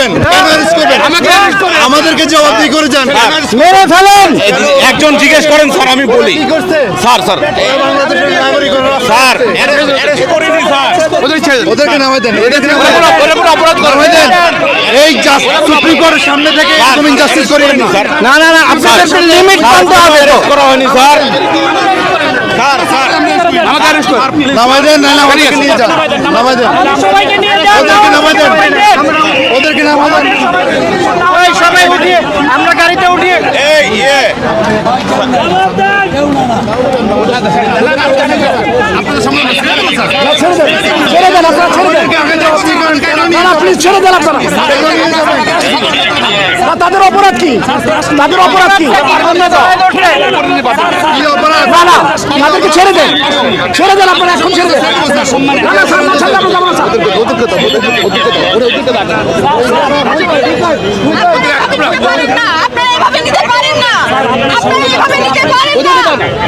করবেন? কেন অ্যারেস্ট করবেন? আমাদেরকে জবাবদিহি করে যান। মেরে ফেলেন। একজন জিজ্ঞেস করেন স্যার, আমি বলি কি করছে? স্যার বাংলাদেশের নাগরিক স্যার অ্যারেস্ট করিনি স্যার, ওদেরকে নামাই দেন। অপরাধ নামাই দেন। এই সুপ্রিম কোর্টের সামনে থেকে এরকম ইনজাস্টিস করিয়েন না। না না না, আপনাদেরকে লিমিট মানতে হবে তো। করা হয়নি স্যার। স্যার স্যার আমাকে অ্যারেস্ট করুন, নামাই দেন, না না ওদেরকে নিয়ে যান। নামাই দেন, ওদেরকে নামাই দেন, ওদেরকে নামাই দেন। সবাই উঠিয়ে আমরা গাড়িতে উঠিয়ে এই ছেড়ে দেন, আপনারা ছেড়ে দেন। না না, প্লিজ ছেড়ে দেন আপনারা। তাদের অপরাধ কি? তাদের অপরাধ কি? কি অপরাধ? না না, তাদেরকে ছেড়ে দেন, ছেড়ে দেন আপনারা, এখন ছেড়ে দেন। না না, স্যার, না, ছেড়ে দেন, আমরা যাবো না, স্যার। আপনারা এভাবে নিতে পারেন না, আপনারা এভাবে নিতে পারেন না,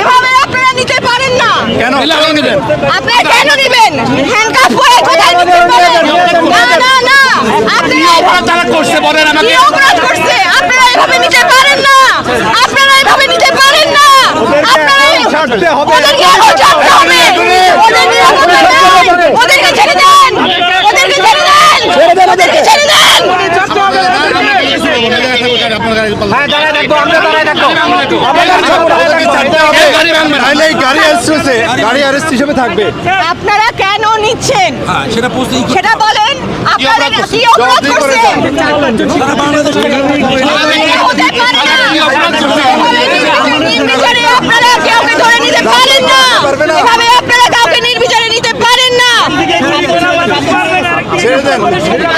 এভাবে আপনারা নিতে পারেন না। কেন নেবেন? আপনারা কেন নেবেন? হ্যান্ডকাফ পরে কোথায় নিতে পারেন? না না না, আপনারা তারা করছে বলেন কি আমাকে। অপরাধ করছে? আপনারা এভাবে নিতে পারেন না, আপনারা এভাবে নিতে পারেন না, আপনারা ওদেরকে এখন ছাড়তে হবে, ওদের নিরাপত্তা নেই, ওদেরকে ছেড়ে দেন, ওদেরকে ছেড়ে দেন, ওদেরকে ছেড়ে দেন। হ্যাঁ, দাঁড়ায় থাকবো, আমরা দাঁড়ায় থাকবো। তাহলে এই গাড়ি অ্যারেস্ট হয়েছে, গাড়ি অ্যারেস্ট হিসেবে থাকবে। আপনারা কেন নিচ্ছেন সেটা বলেন। আপনারা কি অপরাধ করছেন? হতে পারে না। নির্বিচারে আপনারা কাউকে ধরে নিতে পারেন না, এভাবে আপনারা কাউকে নির্বিচারে নিতে পারেন না। ছেড়ে দেন।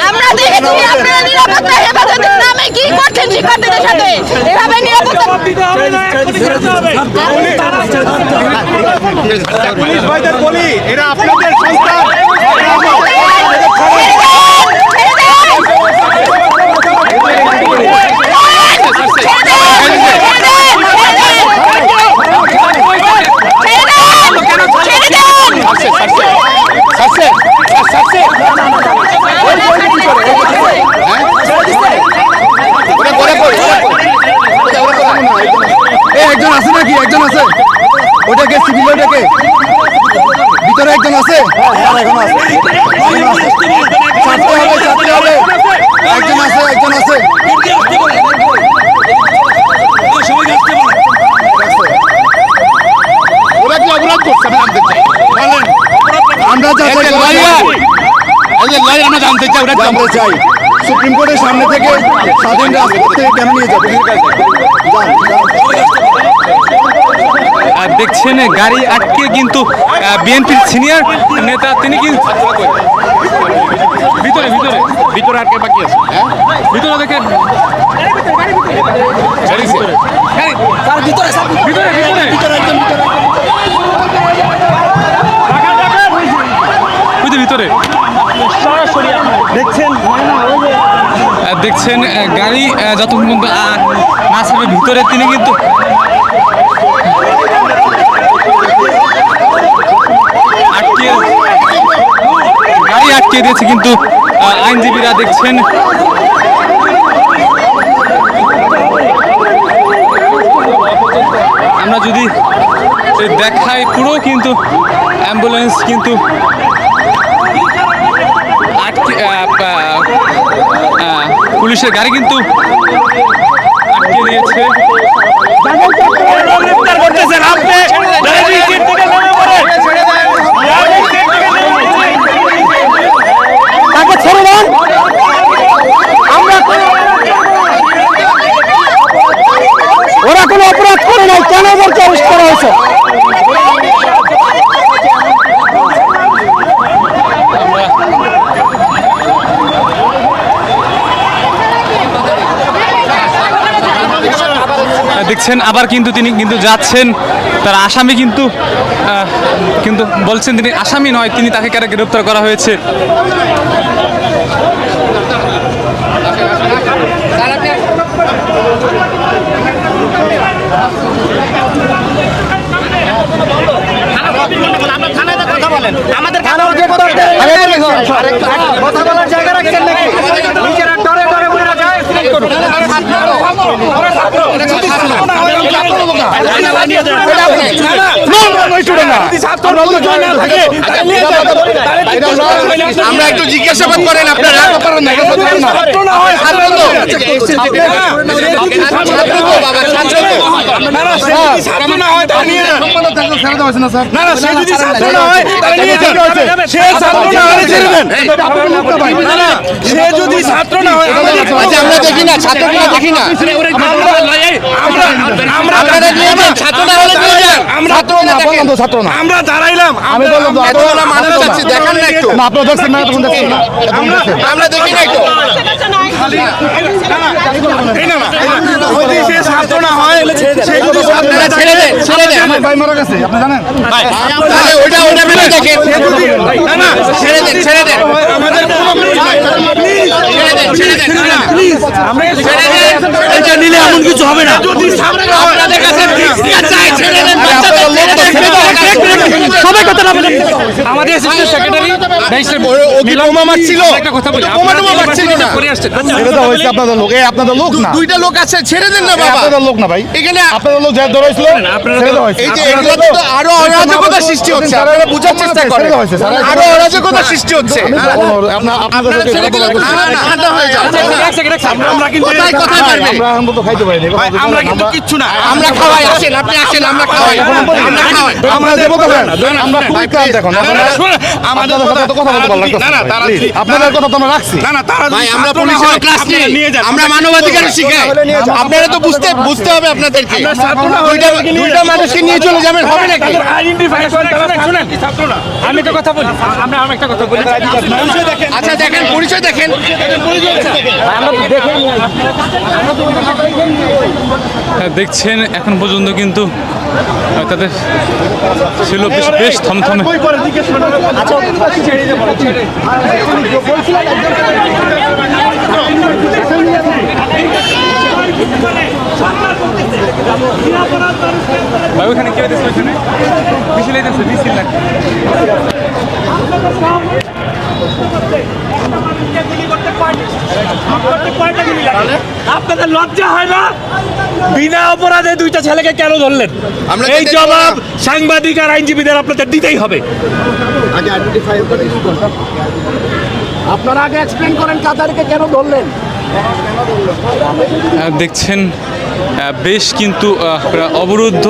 আমরা দেখেছি আপনারা নিরাপত্তা হেফাজতের নামে কি করছেন শিক্ষার্থীদের সাথে, এভাবে নিরাপত্তা পুলিশ ভাইদের বলি, এরা আপনাদের সন্তান। একজন আছে নাকি? একজন আছে? ওটাকে সিভিল, ওটাকে ভিতরে একজন আছে। এখন আছে, ছাড়তে হবে, ছাড়তে হবে। একজন আছে, একজন আছে। ওরা কি অপরাধ করছে? আমি জানতে চাই, বলেন। আমরা যাচাই করব। আমরা জানতে চাই ওরা জানতে চাই সুপ্রিম কোর্টের সামনে থেকে স্বাধীন রাজপথ থেকে কেন নিয়ে যাবে? দেখছেন গাড়ি আটকে কিন্তু বিএনপির সিনিয়র নেতা তিনি কিন্তু ভিতরে ভিতরে ভিতরে আটকে বাকি আছে। ভিতরে দেখেন ভিতরে ভিতরে দেখছেন গাড়ি যতক্ষণ পর্যন্ত না ছাড়বে ভিতরে তিনি কিন্তু গাড়ি আটকে দিয়েছে কিন্তু আইনজীবীরা দেখছেন আমরা যদি দেখাই পুরো কিন্তু অ্যাম্বুলেন্স কিন্তু আটকে পুলিশের গাড়ি কিন্তু আটকে দিয়েছে। তাকে ছেড়ে দেন। ওরা কোনো অপরাধ করে নাই, কেন ওদেরকে অ্যারেস্ট করা হয়েছে? দেখছেন আবার কিন্তু তিনি কিন্তু যাচ্ছেন, তার আসামি কিন্তু কিন্তু বলছেন তিনি আসামি নয়, তিনি তাকে কেন গ্রেপ্তার করা হয়েছে। আমাদের কথা বলার জায়গা রাখছেন নাকি? নিজেরা ডরে আমরা একটু জিজ্ঞাসাবাদ করেন আপনারা সে যদি ছাত্র না হয় আমরা দেখি না ছাত্রগুলো দেখি না আমরা দাঁড়াইলাম মানুষ আছে দেখান না একটু আপনারা দেখছেন না তখন দেখছেন না আমরা দেখি না একটু সে ছাত্র না হয় সে যদি আপনারা ছেড়ে দেন ছেড়ে দেন আমার ভাই মারা গেছে আপনি জানেন তাহলে ওটা ভেবে দেখেন ছেড়ে দেন ছেড়ে দেন আমাদের ছেড়ে দেন প্লিজ আমরা এটা নিলে এমন কিছু হবে না যদি ছাত্র আপনাদের কাছে ভিক্ষা চাই ছেড়ে দেন সবাই কথা না বলেন আমাদের অ্যাসিস্ট্যান্ট সেক্রেটারি বোমা মারছিল একটা কথা বলি বোমা মারছিল না করে আসছেন ছেড়ে দেওয়া হয়েছে আপনাদের লোক এই আপনাদের লোক না দুইটা লোক আছে ছেড়ে দেন না এই বাবা আপনাদের লোক না ভাই এখানে আপনাদের লোক যা ধরেছিল ছেড়ে দেওয়া হয়েছে এই যে এগুলোতে তো আরো অরাজকতা সৃষ্টি হচ্ছে আপনারা বোঝার চেষ্টা করেন আরো অরাজকতা সৃষ্টি হচ্ছে আপনাদের ছেড়ে দিলে ঠান্ডা হয়ে যাবে আমরা কিন্তু কোথায় কোথায় পারবে আমরা এখন তো খাইতে পারিনি আমরা কিন্তু কিচ্ছু না আমরা খাওয়াই আসেন আপনি আসেন আমরা খাওয়াই আমরা খাওয়াই আমরা দেবো কখন আমরা খুবই ক্লান্ত এখন আমাদের আপনাদের সাথে তো কথা বলতে ভালো লাগতেছে না, তারা Please, আপনাদের কথা তো আমরা রাখছি না না তারা ভাই আমরা পুলিশের ক্লাস নিই আমরা মানবাধিকার শিখাই আপনারা তো বুঝতে হবে আপনাদেরকে দুইটা মানুষকে নিয়ে চলে যাবেন হবে নাকি আমি একটা কথা বলি আমরা একটা কথা বলি আচ্ছা দেখেন পরিচয় দেখেন দেখছেন এখন পর্যন্ত কিন্তু তাদের ছিল বেশ থমথমে ভাই ওখানে কে দিচ্ছে ওখানে মিছিল দিচ্ছে মিছিল না আপনাদের লজ্জা হয় না বিনা অপরাধে দুইটা ছেলেকে কেন ধরলেন আমরা এই জবাব সাংবাদিক আর আইনজীবীদের আপনাদের দিতেই হবে আপনারা আগে এক্সপ্লেইন করেন কাতারকে কেন ধরলেন দেখছেন বেশ কিন্তু অবরুদ্ধ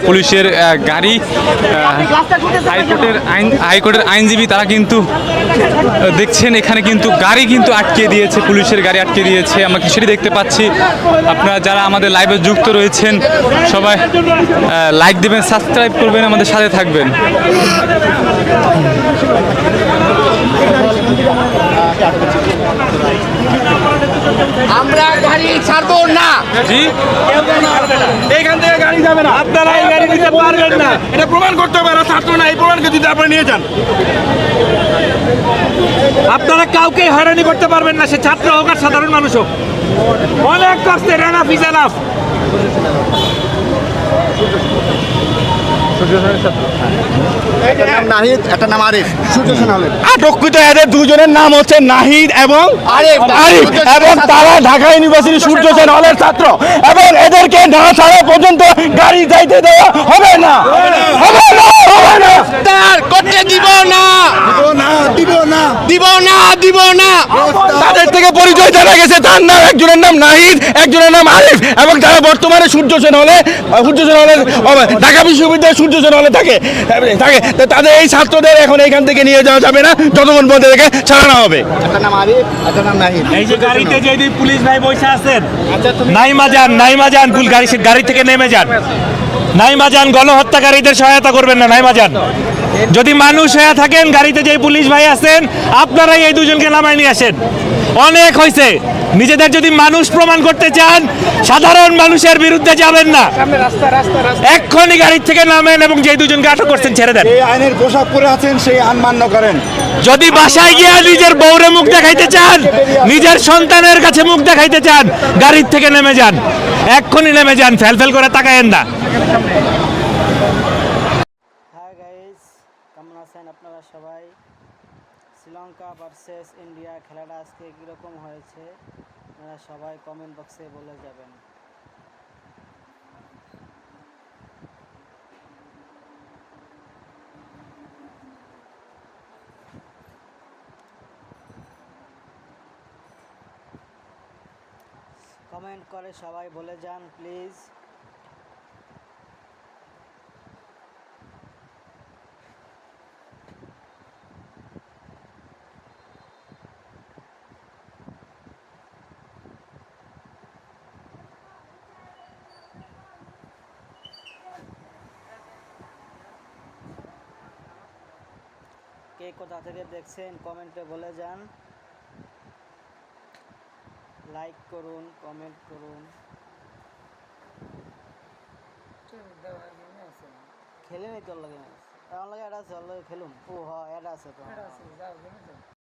পুলিশের গাড়ি হাইকোর্টের আইনজীবী তারা কিন্তু দেখছেন এখানে কিন্তু গাড়ি কিন্তু আটকে দিয়েছে পুলিশের গাড়ি আটকে দিয়েছে আমরা কিছুই দেখতে পাচ্ছি আপনারা যারা আমাদের লাইভে যুক্ত রয়েছেন সবাই লাইক দেবেন সাবস্ক্রাইব করবেন আমাদের সাথে থাকবেন আমরা গাড়ি ছাড়বো না জি এইখান থেকে গাড়ি যাবে না আপনারা এই গাড়ি নিতে পারবেন না এটা প্রমাণ করতে হবে না ছাত্র না এই প্রমাণকে যদি আপনারা নিয়ে যান আপনারা কাউকে হয়রানি করতে পারবেন না সে ছাত্র হোক আর সাধারণ মানুষ হোক অনেক কষ্টে এনাফ ইজ এনাফ আটককৃত এদের দুজনের নাম হচ্ছে নাহিদ এবং আরিফ এবং তারা ঢাকা ইউনিভার্সিটি সূর্য সেন হলের ছাত্র এবং এদেরকে না ছাড়া পর্যন্ত গাড়ি যাইতে দেওয়া হবে না হবে না হবে না তার করতে দিব না দিব না তাদের থেকে পরিচয় জানা গেছে তার নাম একজনের নাম নাহিদ একজনের নাম আরিফ এবং তারা বর্তমানে সূর্য সেন হলে ঢাকা বিশ্ববিদ্যালয়ের সূর্য সেন হলে থাকে তো তাদের এই ছাত্রদের এখন এইখান থেকে নিয়ে যাওয়া যাবে না যতক্ষণ পর্যন্ত থেকে ছাড়ানো হবে এই যে গাড়িতে যে পুলিশ ভাই বসে আছেন নাইমা যান গাড়ি থেকে নেমে যান নাইমা যান গণহত্যাকারীদের সহায়তা করবেন না নাইমা যান যদি মানুষ হয়ে থাকেন গাড়িতে যে পুলিশ ভাই আছেন আপনারাই এই দুজনকে নামায় নিয়ে আসেন অনেক হয়েছে নিজেদের যদি মানুষ প্রমাণ করতে চান সাধারণ মানুষের বিরুদ্ধে যাবেন না এক্ষুনি গাড়ির থেকে নামেন এবং যে দুজনকে আটক করছেন ছেড়ে দেন আইনের পোশাক পরে আছেন সেই আইন মান্য করেন যদি বাসায় গিয়ে নিজের বউরে মুখ দেখাইতে চান নিজের সন্তানের কাছে মুখ দেখাইতে চান গাড়ির থেকে নেমে যান এক্ষুনি নেমে যান ফেল করে তাকায়েন না হাই গাইস কেমন আছেন আপনারা সবাই শ্রীলঙ্কা ভার্সেস ইন্ডিয়া খেলাটা আজকে কীরকম হয়েছে আপনারা সবাই কমেন্ট বক্সে বলে যাবেন। কমেন্ট করে সবাই বলে যান প্লিজ। কে কোথা থেকে দেখছেন কমেন্টে বলে যান। লাইক করুন, কমেন্ট করুন। খেলে নি তোর লাগে আমার লাগে এটা আছে, ওর লগে খেলুন। ও হ্যাঁ এটা আছে তো।